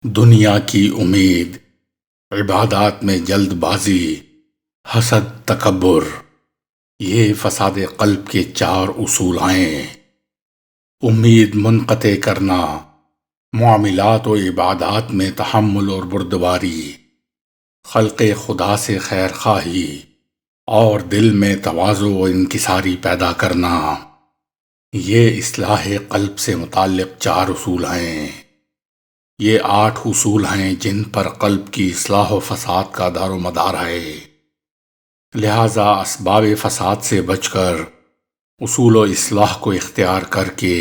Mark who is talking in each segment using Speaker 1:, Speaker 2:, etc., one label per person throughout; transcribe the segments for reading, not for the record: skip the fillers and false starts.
Speaker 1: دنیا کی امید، عبادات میں جلد بازی، حسد، تکبر، یہ فساد قلب کے چار اصول ہیں۔ امید منقطع کرنا، معاملات و عبادات میں تحمل اور بردباری، خلق خدا سے خیر خواہی اور دل میں تواضع و انکساری پیدا کرنا، یہ اصلاح قلب سے متعلق چار اصول ہیں۔ یہ 8 اصول ہیں جن پر قلب کی اصلاح و فساد کا دار و مدار ہے۔ لہذا اسباب فساد سے بچ کر، اصول و اصلاح کو اختیار کر کے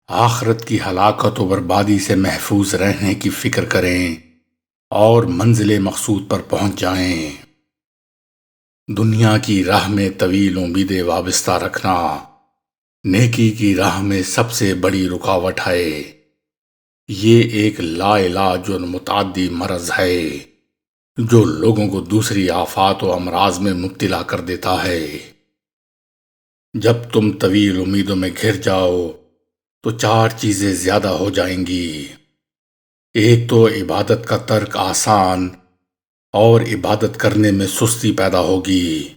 Speaker 1: آخرت کی ہلاکت و بربادی سے محفوظ رہنے کی فکر کریں اور منزل مقصود پر پہنچ جائیں۔ دنیا کی راہ میں طویل امیدیں وابستہ رکھنا نیکی کی راہ میں سب سے بڑی رکاوٹ ہے۔ یہ ایک لا علاج اور متعدی مرض ہے جو لوگوں کو دوسری آفات و امراض میں مبتلا کر دیتا ہے۔ جب تم طویل امیدوں میں گھر جاؤ تو 4 چیزیں زیادہ ہو جائیں گی۔ ایک تو عبادت کا ترک آسان اور عبادت کرنے میں سستی پیدا ہوگی،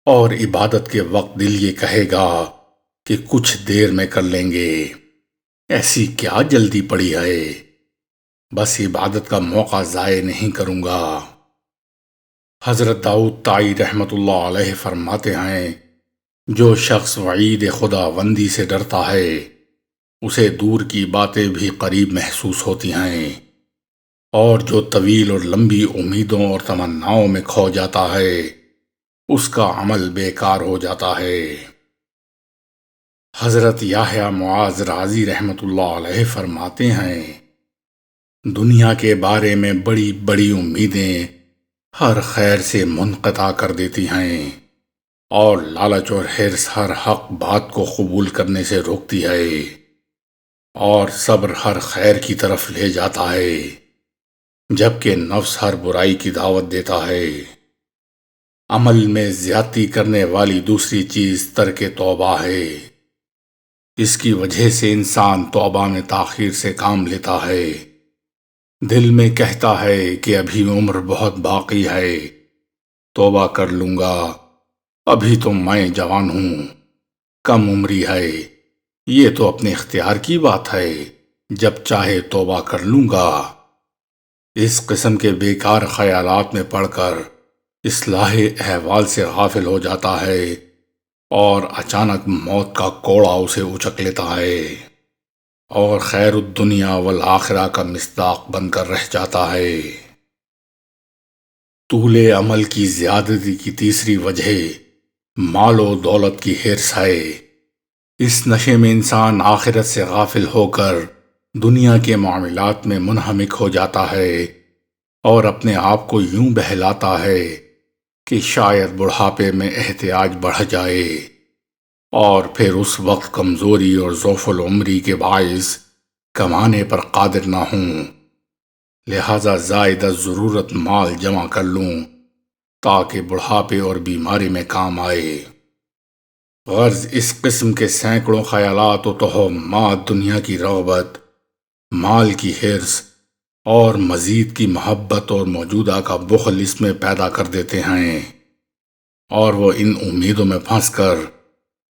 Speaker 1: اور عبادت کے وقت دل یہ کہے گا کہ کچھ دیر میں کر لیں گے، ایسی کیا جلدی پڑی ہے، بس عبادت کا موقع ضائع نہیں کروں گا۔ حضرت داؤد طائی رحمۃ اللہ علیہ فرماتے ہیں، جو شخص وعید خداوندی سے ڈرتا ہے اسے دور کی باتیں بھی قریب محسوس ہوتی ہیں، اور جو طویل اور لمبی امیدوں اور تمناؤں میں کھو جاتا ہے اس کا عمل بیکار ہو جاتا ہے۔ حضرت یحییٰ معاذ رازی رحمۃ اللہ علیہ فرماتے ہیں، دنیا کے بارے میں بڑی بڑی امیدیں ہر خیر سے منقطع کر دیتی ہیں، اور لالچ اور حرص ہر حق بات کو قبول کرنے سے روکتی ہے، اور صبر ہر خیر کی طرف لے جاتا ہے، جبکہ نفس ہر برائی کی دعوت دیتا ہے۔ عمل میں زیادتی کرنے والی دوسری چیز ترک توبہ ہے۔ اس کی وجہ سے انسان توبہ میں تاخیر سے کام لیتا ہے، دل میں کہتا ہے کہ ابھی عمر بہت باقی ہے، توبہ کر لوں گا، ابھی تو میں جوان ہوں، کم عمری ہے، یہ تو اپنے اختیار کی بات ہے، جب چاہے توبہ کر لوں گا۔ اس قسم کے بیکار خیالات میں پڑ کر اصلاح احوال سے غافل ہو جاتا ہے، اور اچانک موت کا کوڑا اسے اچک لیتا ہے، اور خیر الدنیا والآخرہ کا مصداق بن کر رہ جاتا ہے۔ طول عمل کی زیادتی کی تیسری وجہ مال و دولت کی حرص ہے۔ اس نشے میں انسان آخرت سے غافل ہو کر دنیا کے معاملات میں منہمک ہو جاتا ہے، اور اپنے آپ کو یوں بہلاتا ہے کہ شاید بڑھاپے میں احتیاج بڑھ جائے، اور پھر اس وقت کمزوری اور ضعف العمری کے باعث کمانے پر قادر نہ ہوں، لہذا زائد ضرورت مال جمع کر لوں تاکہ بڑھاپے اور بیماری میں کام آئے۔ غرض اس قسم کے سینکڑوں خیالات و توہمات دنیا کی رغبت، مال کی حرص اور مزید کی محبت اور موجودہ کا بخل اس میں پیدا کر دیتے ہیں، اور وہ ان امیدوں میں پھنس کر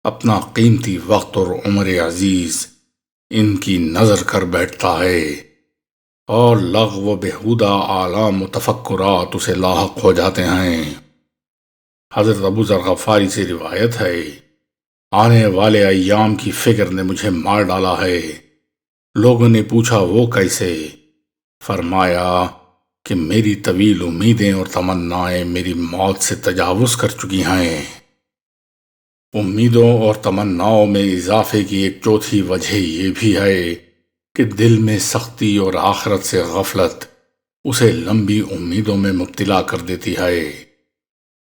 Speaker 1: اپنا قیمتی وقت اور عمر عزیز ان کی نذر کر بیٹھتا ہے، اور لغو و بےہودہ آلام و تفکرات اسے لاحق ہو جاتے ہیں۔ حضرت ابو ذر غفاری سے روایت ہے، آنے والے ایام کی فکر نے مجھے مار ڈالا ہے۔ لوگوں نے پوچھا وہ کیسے؟ فرمایا کہ میری طویل امیدیں اور تمنائیں میری موت سے تجاوز کر چکی ہیں۔ امیدوں اور تمناؤں میں اضافے کی ایک چوتھی وجہ یہ بھی ہے کہ دل میں سختی اور آخرت سے غفلت اسے لمبی امیدوں میں مبتلا کر دیتی ہے،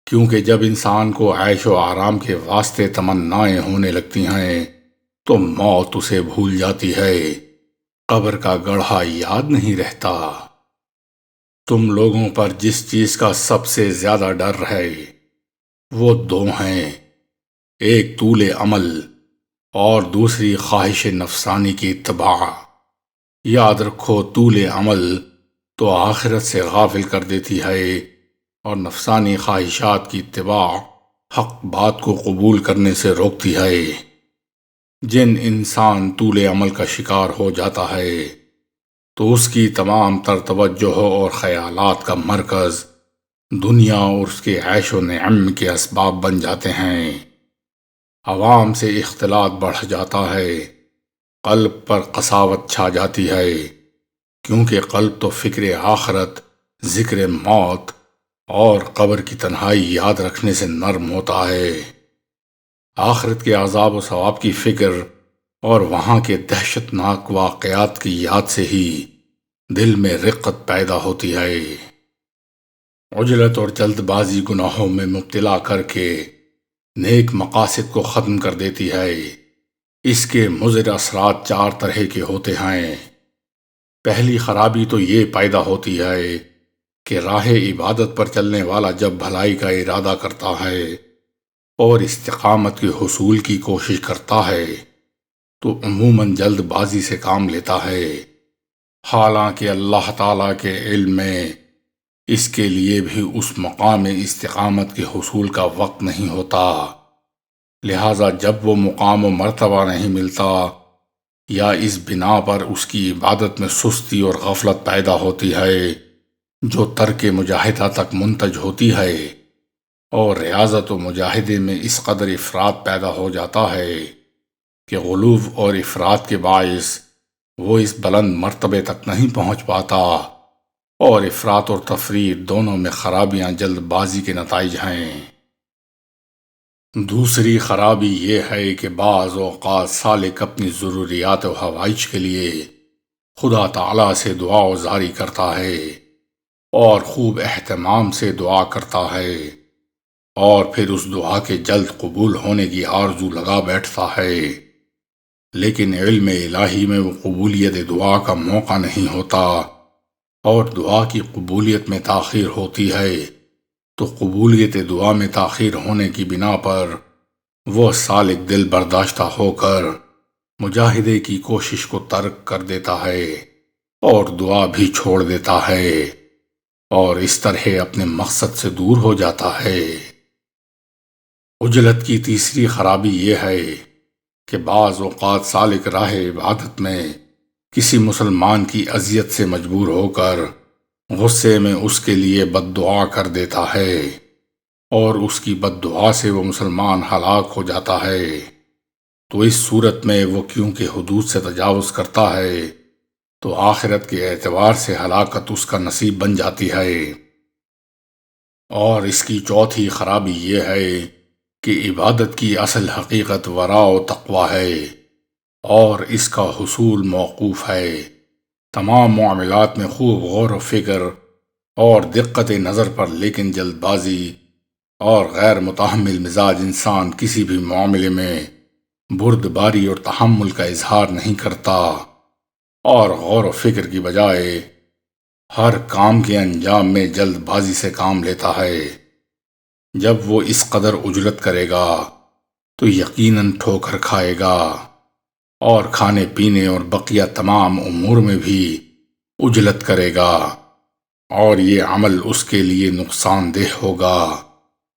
Speaker 1: کیونکہ جب انسان کو عیش و آرام کے واسطے تمنائیں ہونے لگتی ہیں تو موت اسے بھول جاتی ہے، قبر کا گڑھا یاد نہیں رہتا۔ تم لوگوں پر جس چیز کا سب سے زیادہ ڈر ہے وہ 2 ہیں، ایک طول عمل اور دوسری خواہش نفسانی کی اتباع۔ یاد رکھو طول عمل تو آخرت سے غافل کر دیتی ہے اور نفسانی خواہشات کی اتباع حق بات کو قبول کرنے سے روکتی ہے۔ جن انسان طول عمل کا شکار ہو جاتا ہے تو اس کی تمام تر توجہ اور خیالات کا مرکز دنیا اور اس کے عیش و نعم کے اسباب بن جاتے ہیں۔ عوام سے اختلاط بڑھ جاتا ہے، قلب پر قساوت چھا جاتی ہے، کیونکہ قلب تو فکر آخرت، ذکر موت اور قبر کی تنہائی یاد رکھنے سے نرم ہوتا ہے۔ آخرت کے عذاب و ثواب کی فکر اور وہاں کے دہشت ناک واقعات کی یاد سے ہی دل میں رقت پیدا ہوتی ہے۔ عجلت اور جلد بازی گناہوں میں مبتلا کر کے نیک مقاصد کو ختم کر دیتی ہے۔ اس کے مضر اثرات چار طرح کے ہوتے ہیں۔ پہلی خرابی تو یہ پیدا ہوتی ہے کہ راہ عبادت پر چلنے والا جب بھلائی کا ارادہ کرتا ہے اور استقامت کے حصول کی کوشش کرتا ہے تو عموماً جلد بازی سے کام لیتا ہے، حالانکہ اللہ تعالیٰ کے علم میں اس کے لیے بھی اس مقام استقامت کے حصول کا وقت نہیں ہوتا۔ لہٰذا جب وہ مقام و مرتبہ نہیں ملتا یا اس بنا پر اس کی عبادت میں سستی اور غفلت پیدا ہوتی ہے جو ترک مجاہدہ تک منتج ہوتی ہے، اور ریاضت و مجاہدے میں اس قدر افراط پیدا ہو جاتا ہے کہ غلو اور افراط کے باعث وہ اس بلند مرتبے تک نہیں پہنچ پاتا، اور افراط اور تفریط دونوں میں خرابیاں جلد بازی کے نتائج ہیں۔ دوسری خرابی یہ ہے کہ بعض اوقات سالک اپنی ضروریات و حوائج کے لیے خدا تعالیٰ سے دعا و زاری کرتا ہے اور خوب اہتمام سے دعا کرتا ہے، اور پھر اس دعا کے جلد قبول ہونے کی آرزو لگا بیٹھتا ہے، لیکن علم الہی میں وہ قبولیت دعا کا موقع نہیں ہوتا، اور دعا کی قبولیت میں تاخیر ہوتی ہے تو قبولیت دعا میں تاخیر ہونے کی بنا پر وہ سالک دل برداشتہ ہو کر مجاہدے کی کوشش کو ترک کر دیتا ہے اور دعا بھی چھوڑ دیتا ہے، اور اس طرح اپنے مقصد سے دور ہو جاتا ہے۔ عجلت کی تیسری خرابی یہ ہے کہ بعض اوقات سالک راہ عبادت میں کسی مسلمان کی اذیت سے مجبور ہو کر غصے میں اس کے لیے بد دعا کر دیتا ہے، اور اس کی بد دعا سے وہ مسلمان ہلاک ہو جاتا ہے، تو اس صورت میں وہ کیونکہ حدود سے تجاوز کرتا ہے تو آخرت کے اعتبار سے ہلاکت اس کا نصیب بن جاتی ہے۔ اور اس کی چوتھی خرابی یہ ہے کہ عبادت کی اصل حقیقت ورع و تقوی ہے، اور اس کا حصول موقوف ہے تمام معاملات میں خوب غور و فکر اور دقت نظر پر، لیکن جلد بازی اور غیر متحمل مزاج انسان کسی بھی معاملے میں بردباری اور تحمل کا اظہار نہیں کرتا، اور غور و فکر کی بجائے ہر کام کے انجام میں جلد بازی سے کام لیتا ہے۔ جب وہ اس قدر عجلت کرے گا تو یقیناً ٹھوکر کھائے گا، اور کھانے پینے اور بقیہ تمام امور میں بھی عجلت کرے گا، اور یہ عمل اس کے لیے نقصان دہ ہوگا،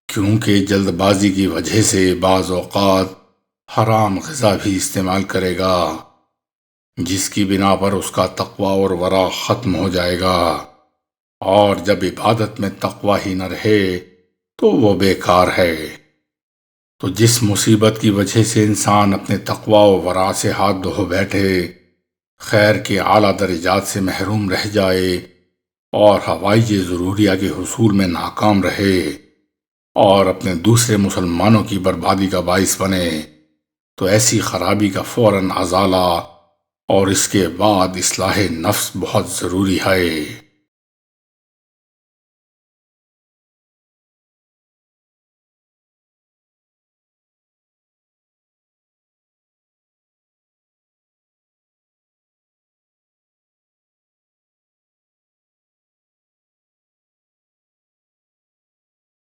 Speaker 1: کیونکہ جلد بازی کی وجہ سے بعض اوقات حرام غذا بھی استعمال کرے گا، جس کی بنا پر اس کا تقوی اور ورع ختم ہو جائے گا، اور جب عبادت میں تقوی ہی نہ رہے تو وہ بیکار ہے۔ تو جس مصیبت کی وجہ سے انسان اپنے تقوی و ورع سے ہاتھ دھو بیٹھے، خیر کے اعلیٰ درجات سے محروم رہ جائے اور حوائج ضروریہ کے حصول میں ناکام رہے اور اپنے دوسرے مسلمانوں کی بربادی کا باعث بنے، تو ایسی خرابی کا فوراً ازالہ اور اس کے بعد اصلاح نفس بہت ضروری ہے۔